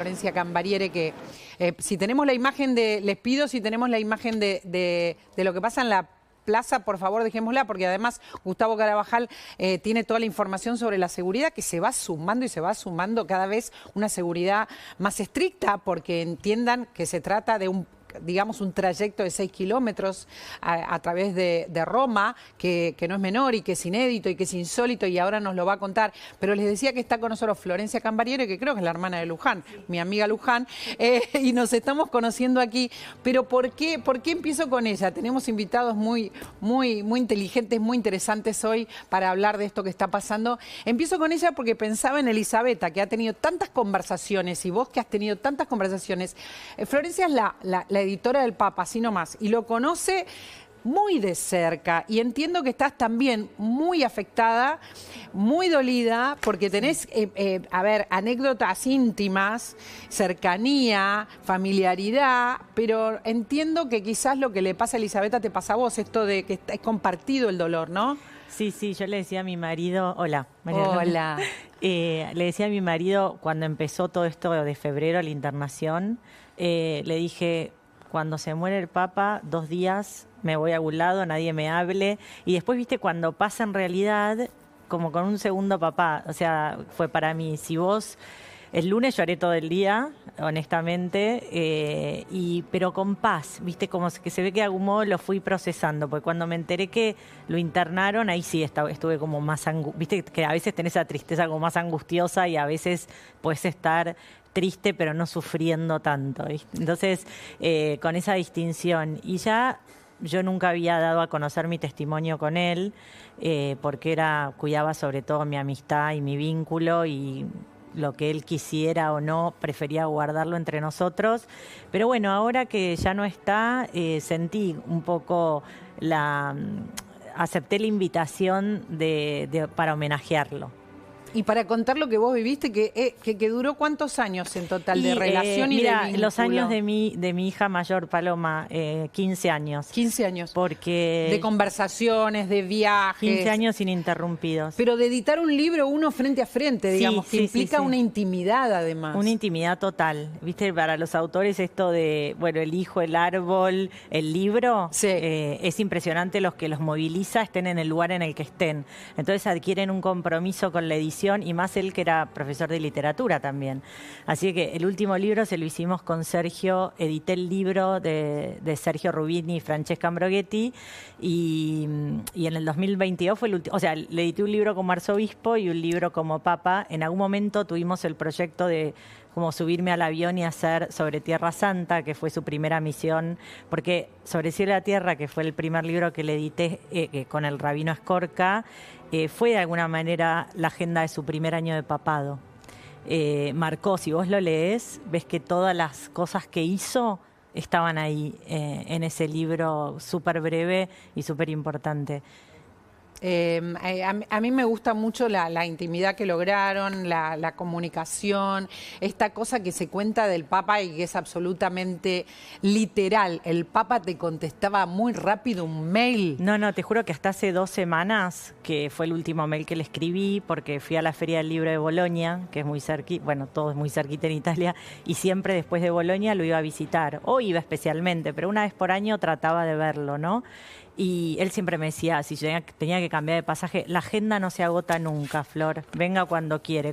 Florencia Cambariere, que si tenemos la imagen les pido si tenemos la imagen de lo que pasa en la plaza, por favor dejémosla, porque además Gustavo Carabajal tiene toda la información sobre la seguridad que se va sumando y se va sumando cada vez una seguridad más estricta, porque entiendan que se trata de un trayecto de 6 kilómetros a través de Roma, que no es menor y que es inédito y que es insólito, y ahora nos lo va a contar. Pero les decía que está con nosotros Florencia Cambariere, que creo que es la hermana de Luján, mi amiga Luján, y nos estamos conociendo aquí. Pero ¿por qué empiezo con ella? Tenemos invitados muy inteligentes, muy interesantes hoy para hablar de esto que está pasando. Empiezo con ella porque pensaba en Elisabetta, que ha tenido tantas conversaciones, y vos que has tenido tantas conversaciones. Florencia es la editora del Papa, así nomás, y lo conoce muy de cerca, y entiendo que estás también muy afectada, muy dolida, porque tenés, anécdotas íntimas, cercanía, familiaridad, pero entiendo que quizás lo que le pasa a Elisabetta te pasa a vos, esto de que es compartido el dolor, ¿no? Sí, yo le decía a mi marido, hola, Mariana. Hola. Le decía a mi marido cuando empezó todo esto de febrero, la internación, le dije, cuando se muere el Papa, 2 días me voy a algún lado, nadie me hable. Y después, viste, cuando pasa en realidad, como con un segundo papá. O sea, fue para mí, si vos... El lunes lloré todo el día, honestamente, pero con paz, viste, como que se ve que de algún modo lo fui procesando, porque cuando me enteré que lo internaron, ahí sí estuve como más, viste, que a veces tenés esa tristeza como más angustiosa y a veces puedes estar triste pero no sufriendo tanto, ¿viste? Entonces, con esa distinción, y ya yo nunca había dado a conocer mi testimonio con él, porque cuidaba sobre todo mi amistad y mi vínculo, y lo que él quisiera o no, prefería guardarlo entre nosotros. Pero bueno, ahora que ya no está, sentí un poco acepté la invitación para homenajearlo. Y para contar lo que vos viviste, que duró ¿cuántos años en total de relación y mira, de vínculo? Los años de mi hija mayor, Paloma, 15 años. 15 años. Porque... De conversaciones, de viajes. 15 años ininterrumpidos. Pero de editar un libro uno frente a frente, digamos, que implica una intimidad además. Una intimidad total. Viste, para los autores esto de, bueno, el hijo, el árbol, el libro, sí. Es impresionante los que los moviliza, estén en el lugar en el que estén. Entonces adquieren un compromiso con la edición, y más él que era profesor de literatura también. Así que el último libro se lo hicimos con Sergio, edité el libro de Sergio Rubini y Francesca Ambroghetti, y en el 2022 fue el último, o sea, le edité un libro como arzobispo y un libro como papa. En algún momento tuvimos el proyecto de como subirme al avión y hacer sobre Tierra Santa, que fue su primera misión, porque Sobre Cielo y la Tierra, que fue el primer libro que le edité con el rabino Escorca, fue de alguna manera la agenda de su primer año de papado. Marcó, si vos lo lees, ves que todas las cosas que hizo estaban ahí en ese libro súper breve y súper importante. A mí me gusta mucho la intimidad que lograron, la comunicación, esta cosa que se cuenta del Papa y que es absolutamente literal. El Papa te contestaba muy rápido un mail. No, te juro que hasta hace 2 semanas, que fue el último mail que le escribí, porque fui a la Feria del Libro de Bolonia, que es muy cerquita, bueno, todo es muy cerquita en Italia, y siempre después de Bolonia lo iba a visitar, o iba especialmente, pero una vez por año trataba de verlo, ¿no? Y él siempre me decía, si yo tenía que cambiar de pasaje, la agenda no se agota nunca, Flor, venga cuando quiere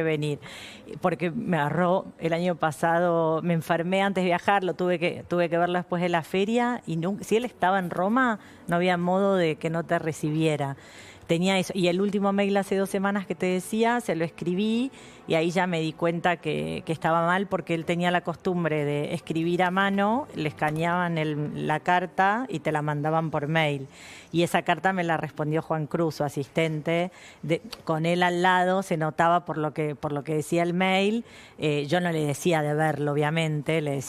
venir. Porque me agarró el año pasado, me enfermé antes de viajar, tuve que verlo después de la feria, y si él estaba en Roma, no había modo de que no te recibiera. Tenía eso. Y el último mail hace 2 semanas que te decía, se lo escribí, y ahí ya me di cuenta que estaba mal, porque él tenía la costumbre de escribir a mano, le escaneaban la carta y te la mandaban por mail. Y esa carta me la respondió Juan Cruz, su asistente, con él al lado, se notaba por lo que decía el mail. Yo no le decía de verlo, obviamente, le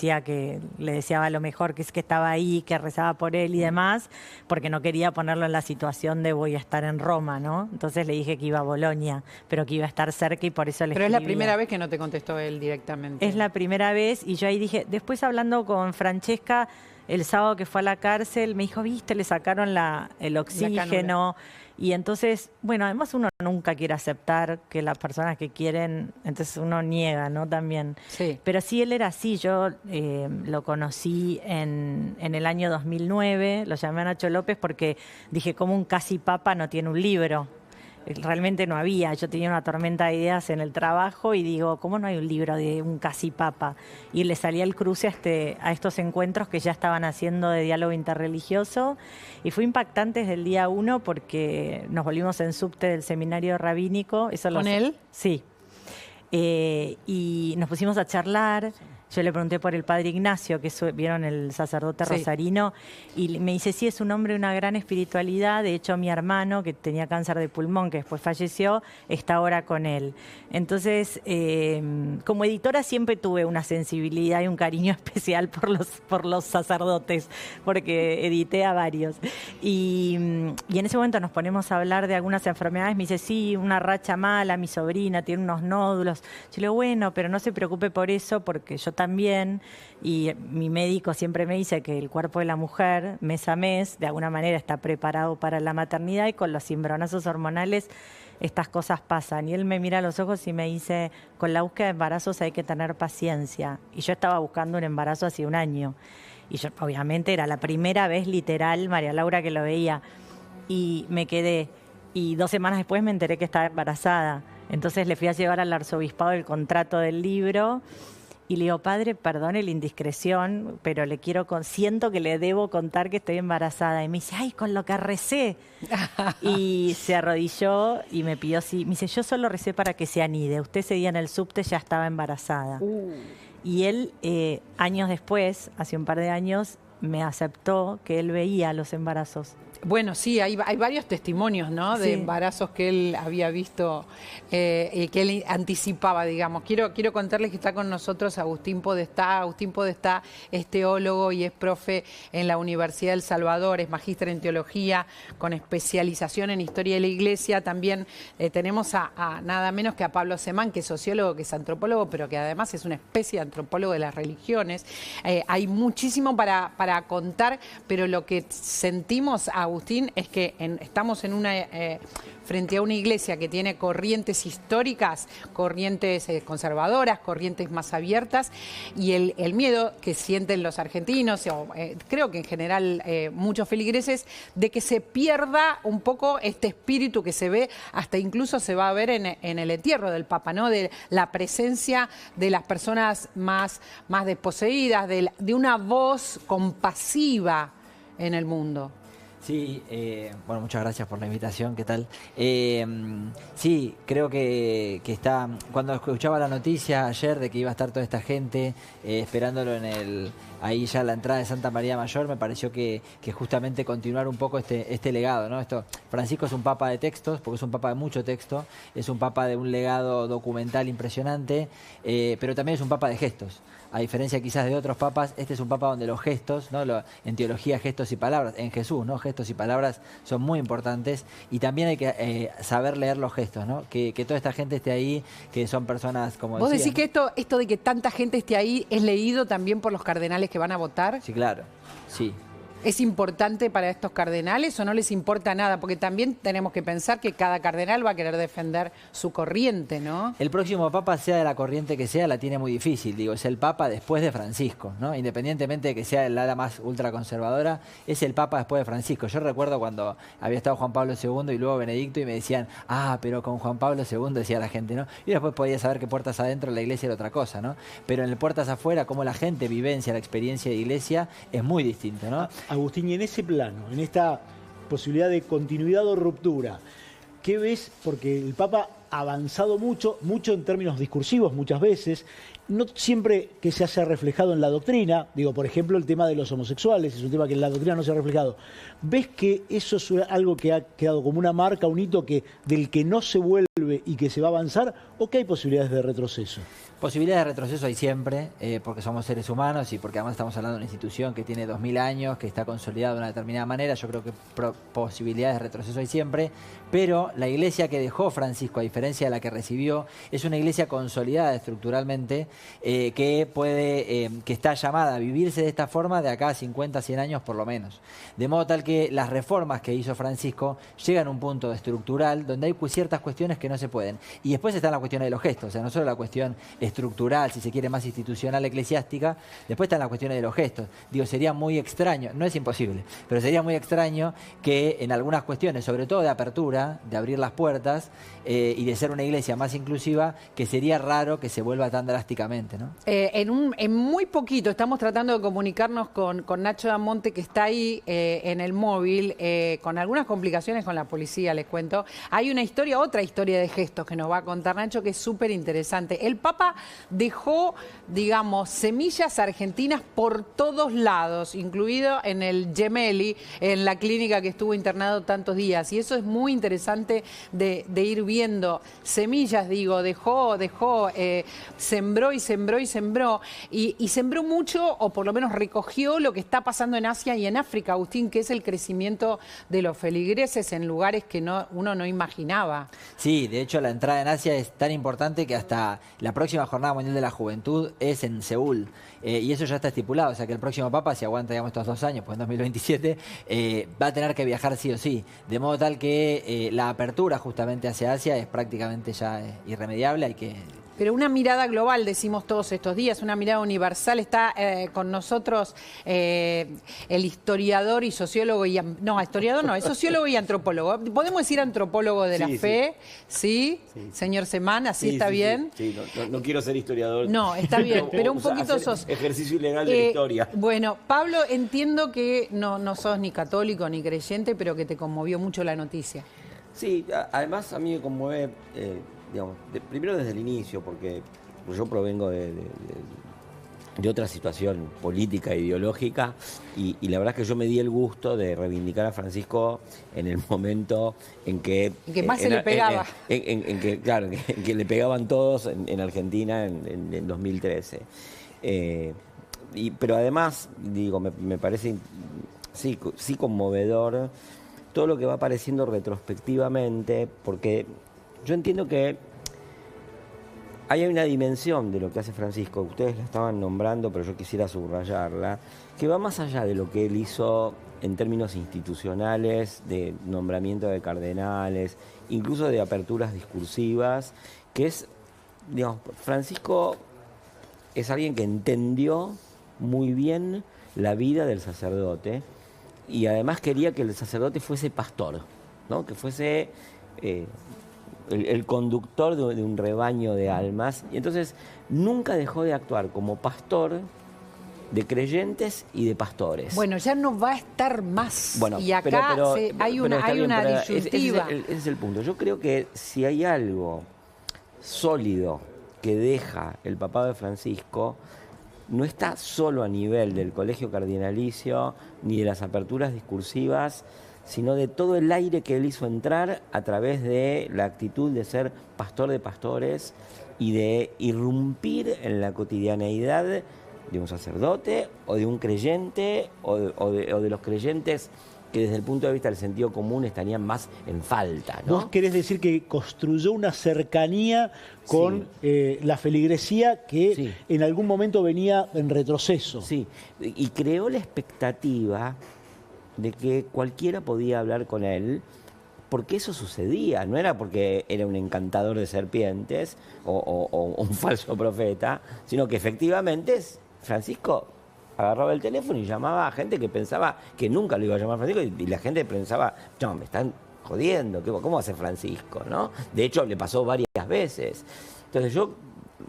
deseaba lo mejor, que es que estaba ahí, que rezaba por él y demás, porque no quería ponerlo en la situación de voy a estar en Roma, ¿no? Entonces le dije que iba a Bolonia, pero que iba a estar cerca, y por eso le escribí. Es la primera vez que no te contestó él directamente. Es la primera vez y yo ahí dije, después hablando con Francesca, el sábado que fue a la cárcel, me dijo, viste, le sacaron el oxígeno. Y entonces, bueno, además uno nunca quiere aceptar que las personas que quieren, entonces uno niega, ¿no? También. Sí. Pero sí, él era así. Yo lo conocí en el año 2009, lo llamé a Nacho López porque dije, ¿cómo un casi papa no tiene un libro? Realmente no había. Yo tenía una tormenta de ideas en el trabajo y digo, ¿cómo no hay un libro de un casi papa? Y le salía el cruce a estos encuentros que ya estaban haciendo de diálogo interreligioso. Y fue impactante desde el día 1 porque nos volvimos en subte del seminario rabínico. ¿Con él? Sí. Y nos pusimos a charlar. Yo le pregunté por el padre Ignacio, que vieron el sacerdote rosarino, y me dice, sí, es un hombre de una gran espiritualidad. De hecho, mi hermano, que tenía cáncer de pulmón, que después falleció, está ahora con él. Entonces, como editora siempre tuve una sensibilidad y un cariño especial por los sacerdotes, porque edité a varios. Y en ese momento nos ponemos a hablar de algunas enfermedades. Me dice, sí, una racha mala, mi sobrina tiene unos nódulos. Yo le digo, bueno, pero no se preocupe por eso, porque yo también, y mi médico siempre me dice que el cuerpo de la mujer, mes a mes, de alguna manera está preparado para la maternidad y con los cimbronazos hormonales estas cosas pasan. Y él me mira a los ojos y me dice, con la búsqueda de embarazos hay que tener paciencia. Y yo estaba buscando un embarazo hace un año. Y yo, obviamente, era la primera vez literal, María Laura, que lo veía. Y me quedé. Y 2 semanas después me enteré que estaba embarazada. Entonces le fui a llevar al arzobispado el contrato del libro. Y le digo, padre, perdone la indiscreción, pero siento que le debo contar que estoy embarazada. Y me dice, ay, con lo que recé. Y se arrodilló y me pidió, sí. Me dice, yo solo recé para que se anide. Usted ese día en el subte ya estaba embarazada. Y él, años después, hace un par de años, me aceptó que él veía los embarazos. Bueno, sí, hay varios testimonios, ¿no? De embarazos que él había visto, que él anticipaba, digamos. Quiero contarles que está con nosotros Agustín Podestá. Agustín Podestá es teólogo y es profe en la Universidad del Salvador, es magíster en teología, con especialización en historia de la Iglesia. También tenemos a nada menos que a Pablo Semán, que es sociólogo, que es antropólogo, pero que además es una especie de antropólogo de las religiones. Hay muchísimo para contar, pero lo que sentimos, Agustín, es que estamos frente a una iglesia que tiene corrientes históricas, corrientes conservadoras, corrientes más abiertas, y el miedo que sienten los argentinos, creo que en general muchos feligreses, de que se pierda un poco este espíritu que se ve, hasta incluso se va a ver en el entierro del Papa, ¿no? De la presencia de las personas más desposeídas, de una voz compasiva en el mundo. Sí, bueno, muchas gracias por la invitación, ¿qué tal? Sí, creo que está, cuando escuchaba la noticia ayer de que iba a estar toda esta gente esperándolo ahí ya a la entrada de Santa María Mayor, me pareció que justamente continuar un poco este legado, ¿no? Francisco es un papa de textos, porque es un papa de mucho texto, es un papa de un legado documental impresionante, pero también es un papa de gestos. A diferencia quizás de otros papas, este es un papa donde los gestos, ¿no? En teología, gestos y palabras, en Jesús, ¿no? Gestos y palabras son muy importantes, y también hay que saber leer los gestos, ¿no? Que toda esta gente esté ahí, que son personas como ¿Vos decían, decís que esto de que tanta gente esté ahí es leído también por los cardenales que van a votar? Sí, claro, sí. ¿Es importante para estos cardenales o no les importa nada? Porque también tenemos que pensar que cada cardenal va a querer defender su corriente, ¿no? El próximo papa, sea de la corriente que sea, la tiene muy difícil. Digo, es el papa después de Francisco, ¿no? Independientemente de que sea el ala más ultraconservadora, es el papa después de Francisco. Yo recuerdo cuando había estado Juan Pablo II y luego Benedicto y me decían, pero con Juan Pablo II, decía la gente, ¿no? Y después podía saber que puertas adentro la iglesia era otra cosa, ¿no? Pero en el puertas afuera, cómo la gente vivencia la experiencia de iglesia es muy distinto, ¿no? Agustín, y en ese plano, en esta posibilidad de continuidad o ruptura, ¿qué ves? Porque el Papa ha avanzado mucho en términos discursivos muchas veces, no siempre que se haya reflejado en la doctrina. Digo, por ejemplo, el tema de los homosexuales es un tema que en la doctrina no se ha reflejado. ¿Ves que eso es algo que ha quedado como una marca, un hito del que no se vuelve y que se va a avanzar, o que hay posibilidades de retroceso? Posibilidades de retroceso hay siempre, porque somos seres humanos y porque además estamos hablando de una institución que tiene 2000 años, que está consolidada de una determinada manera. Yo creo que posibilidades de retroceso hay siempre, pero la iglesia que dejó Francisco, a diferencia de la que recibió, es una iglesia consolidada estructuralmente, que está llamada a vivirse de esta forma de acá a 50, 100 años por lo menos. De modo tal que las reformas que hizo Francisco llegan a un punto estructural donde hay ciertas cuestiones que no se pueden. Y después está la cuestión de los gestos, o sea, no solo la cuestión estructural, si se quiere, más institucional, eclesiástica, después están las cuestiones de los gestos. Digo, sería muy extraño, no es imposible, pero sería muy extraño que en algunas cuestiones, sobre todo de apertura, de abrir las puertas y de ser una iglesia más inclusiva, que sería raro que se vuelva tan drásticamente, ¿no? En muy poquito estamos tratando de comunicarnos con Nacho Damonte, que está ahí en el móvil, con algunas complicaciones con la policía, les cuento. Hay una historia, otra historia de gestos que nos va a contar Nacho, que es súper interesante. El Papa dejó, digamos, semillas argentinas por todos lados, incluido en el Gemelli, en la clínica que estuvo internado tantos días. Y eso es muy interesante de ir viendo. Semillas, digo, dejó, sembró y sembró y sembró. Y sembró mucho, o por lo menos recogió lo que está pasando en Asia y en África, Agustín, que es el crecimiento de los feligreses en lugares que uno no imaginaba. Sí, de hecho la entrada en Asia es tan importante que hasta la próxima Jornada Mundial de la Juventud es en Seúl, y eso ya está estipulado, o sea que el próximo Papa, si aguanta, digamos, estos 2 años, pues en 2027, va a tener que viajar sí o sí, de modo tal que la apertura justamente hacia Asia es prácticamente ya irremediable, hay que... Pero una mirada global, decimos todos estos días, una mirada universal. Está con nosotros el historiador y sociólogo, historiador no, es sociólogo y antropólogo. ¿Podemos decir antropólogo de la fe? ¿Sí? Señor Semán, ¿así está bien? Sí, no quiero ser historiador. No, está bien, pero un poquito sos... Ejercicio ilegal de la historia. Bueno, Pablo, entiendo que no sos ni católico ni creyente, pero que te conmovió mucho la noticia. Sí, además a mí me conmueve... digamos, primero desde el inicio, porque yo provengo de otra situación política, ideológica, y la verdad es que yo me di el gusto de reivindicar a Francisco en el momento en que... más se le pegaba. En que le pegaban todos en Argentina en 2013. Pero además, digo, me parece sí conmovedor todo lo que va apareciendo retrospectivamente, porque... Yo entiendo que hay una dimensión de lo que hace Francisco, ustedes la estaban nombrando, pero yo quisiera subrayarla, que va más allá de lo que él hizo en términos institucionales, de nombramiento de cardenales, incluso de aperturas discursivas, que es, digamos, Francisco es alguien que entendió muy bien la vida del sacerdote y además quería que el sacerdote fuese pastor, ¿no? Que fuese... el conductor de un rebaño de almas, y entonces nunca dejó de actuar como pastor de creyentes y de pastores. Bueno, ya no va a estar más. Bueno, y acá hay una disyuntiva. Ese es el punto. Yo creo que si hay algo sólido que deja el papado de Francisco, no está solo a nivel del colegio cardinalicio ni de las aperturas discursivas, sino de todo el aire que él hizo entrar a través de la actitud de ser pastor de pastores y de irrumpir en la cotidianeidad de un sacerdote o de un creyente o de los creyentes que desde el punto de vista del sentido común estarían más en falta, ¿no? Vos querés decir que construyó una cercanía con la feligresía que en algún momento venía en retroceso. Sí, y creó la expectativa de que cualquiera podía hablar con él, porque eso sucedía, no era porque era un encantador de serpientes o un falso profeta, sino que efectivamente Francisco agarraba el teléfono y llamaba a gente que pensaba que nunca lo iba a llamar Francisco, y la gente pensaba, no, me están jodiendo, ¿cómo hace Francisco? ¿No? De hecho, le pasó varias veces. Entonces yo,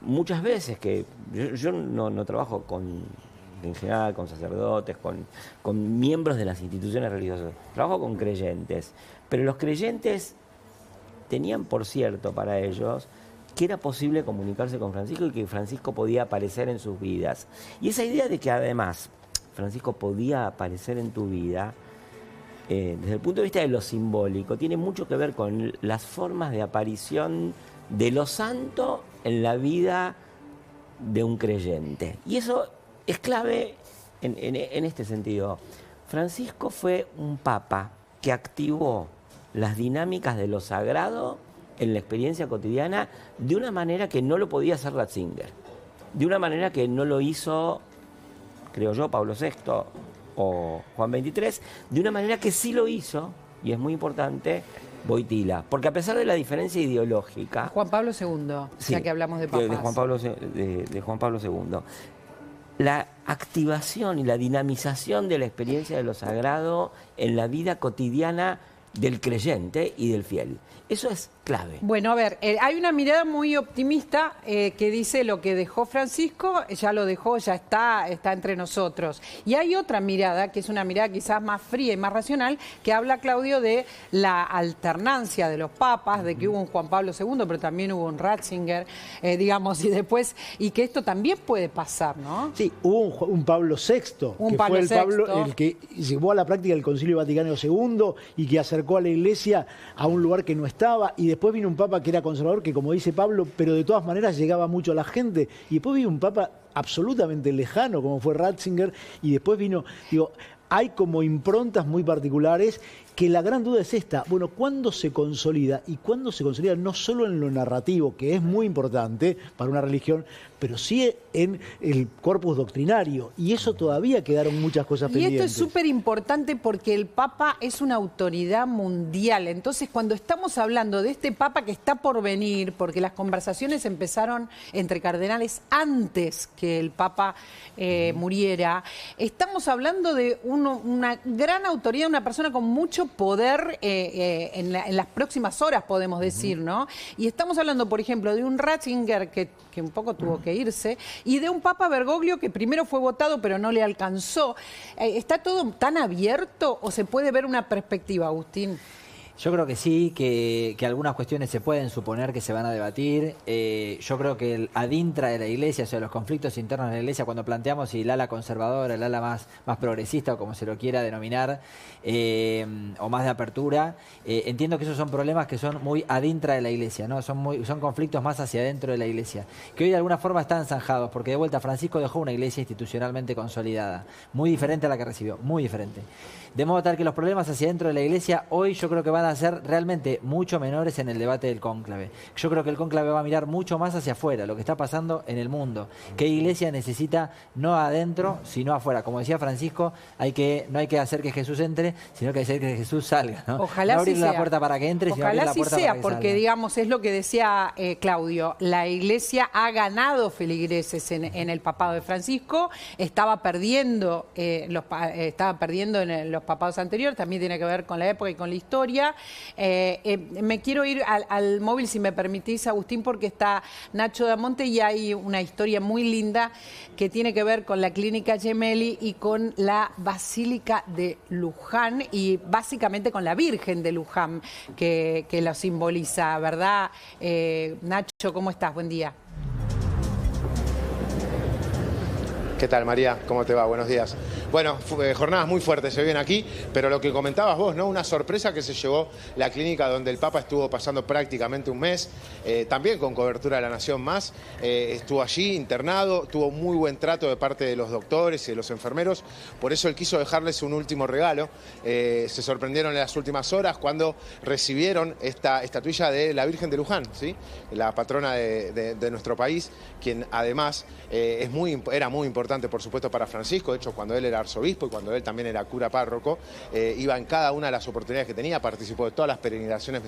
muchas veces que yo no trabajo en general con sacerdotes, con miembros de las instituciones religiosas, trabajo con creyentes, pero los creyentes tenían por cierto para ellos que era posible comunicarse con Francisco y que Francisco podía aparecer en sus vidas. Y esa idea de que además Francisco podía aparecer en tu vida, desde el punto de vista de lo simbólico, tiene mucho que ver con las formas de aparición de lo santo en la vida de un creyente. Y eso es clave en este sentido. Francisco fue un papa que activó las dinámicas de lo sagrado en la experiencia cotidiana de una manera que no lo podía hacer Ratzinger, de una manera que no lo hizo, creo yo, Pablo VI o Juan XXIII, de una manera que sí lo hizo, y es muy importante, Wojtyla. Porque a pesar de la diferencia ideológica... Juan Pablo II, sí, ya que hablamos de papas. De Juan Pablo II. La activación y la dinamización de la experiencia de lo sagrado en la vida cotidiana del creyente y del fiel. Eso es clave. Bueno, a ver, hay una mirada muy optimista que dice lo que dejó Francisco, ya lo dejó, ya está entre nosotros. Y hay otra mirada, que es una mirada quizás más fría y más racional, que habla, Claudio, de la alternancia de los papas, de que hubo un Juan Pablo II, pero también hubo un Ratzinger, digamos, y después, y que esto también puede pasar, ¿no? Sí, hubo un Pablo VI, Un que Pablo fue el Pablo VI. el que llevó a la práctica el Concilio Vaticano II y que acercó a la Iglesia a un lugar que no estaba, y después vino un Papa que era conservador, que como dice Pablo, pero de todas maneras llegaba mucho a la gente, y después vino un Papa absolutamente lejano, como fue Ratzinger, y después vino, digo, hay como improntas muy particulares, que la gran duda es esta, bueno, ¿cuándo se consolida? Y cuándo se consolida no solo en lo narrativo, que es muy importante para una religión, pero sí en el corpus doctrinario, y eso todavía quedaron muchas cosas Y pendientes. esto es súper importante porque el Papa es una autoridad mundial. Entonces, cuando estamos hablando de este Papa que está por venir, porque las conversaciones empezaron entre cardenales antes que el Papa muriera, estamos hablando de una gran autoridad, una persona con mucho poder en las próximas horas, podemos decir, ¿no? Y estamos hablando, por ejemplo, de un Ratzinger que un poco tuvo que irse, y de un Papa Bergoglio que primero fue votado pero no le alcanzó. ¿Está todo tan abierto o se puede ver una perspectiva, Agustín? Yo creo que sí, que algunas cuestiones se pueden suponer que se van a debatir. Yo creo que el adintra de la Iglesia, o sea, los conflictos internos de la Iglesia, cuando planteamos si el ala conservadora, el ala más progresista, o como se lo quiera denominar, o más de apertura, entiendo que esos son problemas que son muy adintra de la Iglesia, ¿no? Son conflictos más hacia adentro de la Iglesia, que hoy de alguna forma están zanjados, porque de vuelta Francisco dejó una Iglesia institucionalmente consolidada, muy diferente a la que recibió, muy diferente. De modo tal que los problemas hacia adentro de la Iglesia hoy yo creo que van a ser realmente mucho menores en el debate del cónclave. Yo creo que el cónclave va a mirar mucho más hacia afuera, lo que está pasando en el mundo. ¿Qué Iglesia necesita no adentro, sino afuera? Como decía Francisco, no hay que hacer que Jesús entre, sino que hay que hacer que Jesús salga, ¿no? Ojalá no abrir sí la sea. puerta para que entre, sino abrir Ojalá la sí puerta sea, para que porque salga. digamos, es lo que decía Claudio, la Iglesia ha ganado feligreses en el papado de Francisco, estaba perdiendo en los papados anteriores, también tiene que ver con la época y con la historia. Me quiero ir al móvil, si me permitís, Agustín, porque está Nacho Damonte y hay una historia muy linda que tiene que ver con la Clínica Gemelli y con la Basílica de Luján, y básicamente con la Virgen de Luján, que lo simboliza, ¿verdad? Nacho, ¿cómo estás? Buen día. ¿Qué tal, María? ¿Cómo te va? Buenos días. Bueno, jornadas muy fuertes se ven aquí, pero lo que comentabas vos, ¿no? Una sorpresa que se llevó la clínica donde el Papa estuvo pasando prácticamente un mes, también con cobertura de La Nación Más, estuvo allí internado, tuvo muy buen trato de parte de los doctores y de los enfermeros, por eso él quiso dejarles un último regalo. Se sorprendieron en las últimas horas cuando recibieron esta estatuilla de la Virgen de Luján, ¿sí? La patrona de nuestro país, quien además era muy importante, por supuesto, para Francisco. De hecho, cuando él era arzobispo y cuando él también era cura párroco, iba en cada una de las oportunidades que tenía, participó de todas las peregrinaciones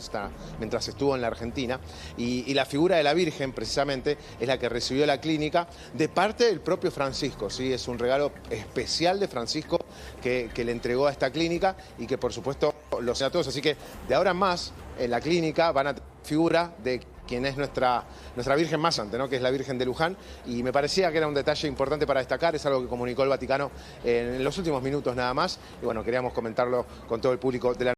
mientras estuvo en la Argentina, y la figura de la Virgen precisamente es la que recibió la clínica de parte del propio Francisco, ¿sí? Es un regalo especial de Francisco que le entregó a esta clínica y que por supuesto lo sé a todos, así que de ahora en más en la clínica van a tener figura de quien es nuestra Virgen más santa, ¿no? Que es la Virgen de Luján, y me parecía que era un detalle importante para destacar, es algo que comunicó el Vaticano en los últimos minutos nada más, y bueno, queríamos comentarlo con todo el público de la